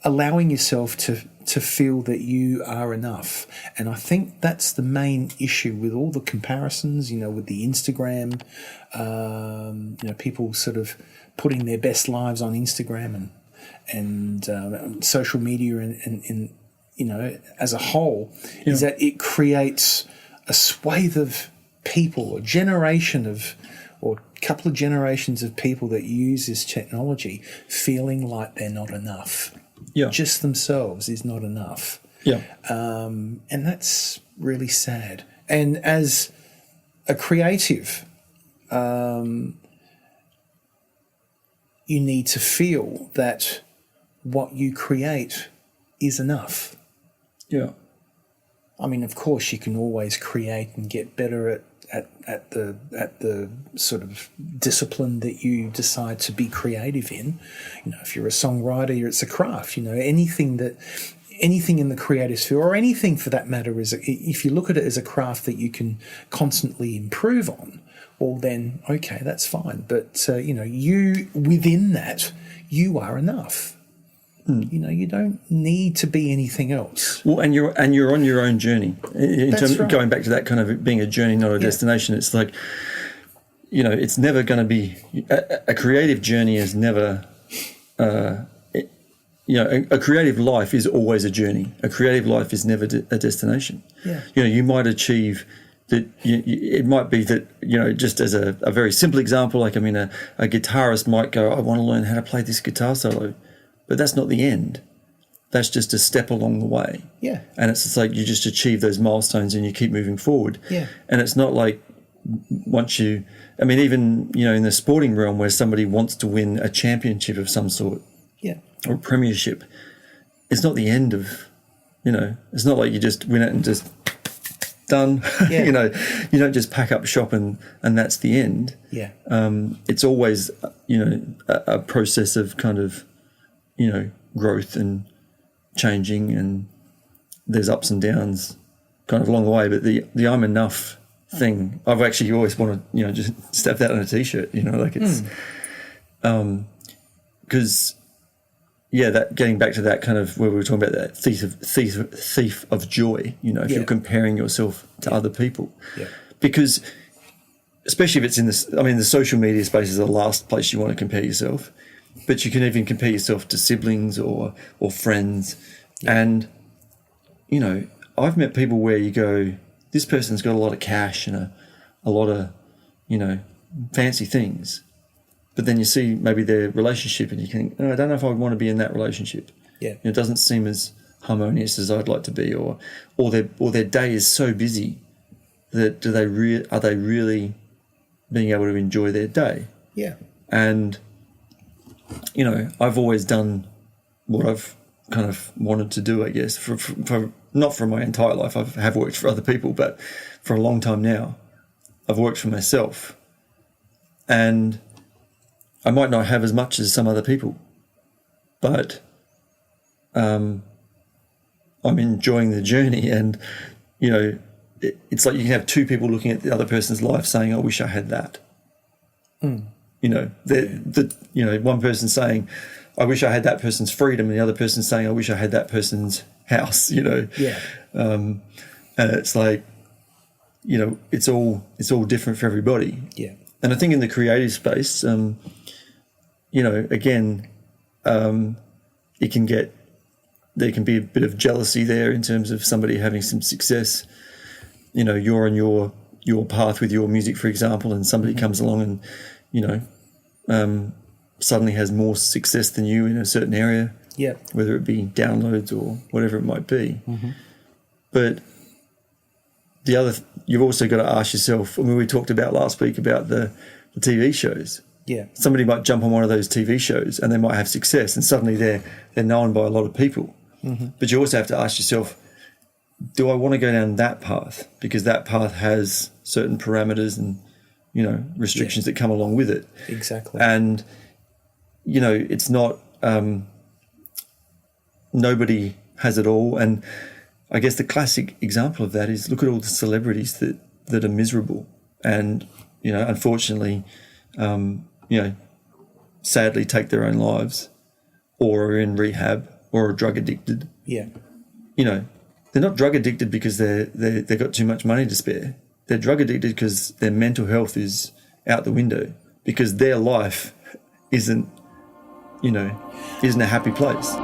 allowing yourself to feel that you are enough. And I think that's the main issue with all the comparisons, with the Instagram, people sort of putting their best lives on Instagram and social media and as a whole, is that it creates a swathe of people, a generation of, or a couple of generations of people that use this technology feeling like they're not enough. Yeah. Just themselves is not enough. Yeah. And that's really sad. And as a creative, you need to feel that what you create is enough. Yeah. I mean, of course, you can always create and get better at the sort of discipline that you decide to be creative in. If you're a songwriter, it's a craft. Anything in the creative sphere, or anything for that matter, if you look at it as a craft that you can constantly improve on, well, then okay, that's fine. But you within that, you are enough. You don't need to be anything else. Well, and you're on your own journey. Going back to that kind of it being a journey, not a destination. It's like, it's never going to be a creative journey. Is never, a creative life is always a journey. A creative life is never a destination. Yeah. You might achieve that. It might be that just as a very simple example, like a guitarist might go, I want to learn how to play this guitar solo. But that's not the end. That's just a step along the way. Yeah. And it's just like you just achieve those milestones and you keep moving forward. Yeah. And it's not like even, in the sporting realm where somebody wants to win a championship of some sort. Yeah. Or a premiership, it's not the end of, it's not like you just win it and just done. Yeah. You don't just pack up shop and that's the end. Yeah. It's always, a process of kind of, growth and changing, and there's ups and downs kind of along the way. But the I'm enough thing, I've actually always wanted, just step that on a t-shirt, like it's, because, that getting back to that kind of where we were talking about that thief of joy, if you're comparing yourself to other people, because especially if it's in this, the social media space is the last place you want to compare yourself. But you can even compare yourself to siblings or friends. Yeah. And, I've met people where you go, this person's got a lot of cash and a lot of, fancy things. But then you see maybe their relationship and you think, I don't know if I would want to be in that relationship. Yeah. It doesn't seem as harmonious as I'd like to be, or their day is so busy that are they really being able to enjoy their day? Yeah. And I've always done what I've kind of wanted to do, I guess, for not for my entire life. I have worked for other people, but for a long time now, I've worked for myself. And I might not have as much as some other people, but I'm enjoying the journey. And, it's like you can have two people looking at the other person's life saying, I wish I had that. Mm. One person saying, I wish I had that person's freedom, and the other person saying, I wish I had that person's house, Yeah. And it's like, it's all different for everybody. Yeah. And I think in the creative space, again, there can be a bit of jealousy there in terms of somebody having some success. You're on your path with your music, for example, and somebody comes along and, suddenly has more success than you in a certain area, whether it be downloads or whatever it might be. Mm-hmm. But you've also got to ask yourself, we talked about last week about the TV shows. Yeah. Somebody might jump on one of those TV shows and they might have success and suddenly they're known by a lot of people. Mm-hmm. But you also have to ask yourself, do I want to go down that path? Because that path has certain parameters and, restrictions that come along with it. Exactly. And, it's not, nobody has it all. And I guess the classic example of that is look at all the celebrities that are miserable and, unfortunately, sadly take their own lives or are in rehab or are drug addicted. Yeah. You know, they're not drug addicted because they've got too much money to spare. They're drug addicted because their mental health is out the window, because their life isn't a happy place.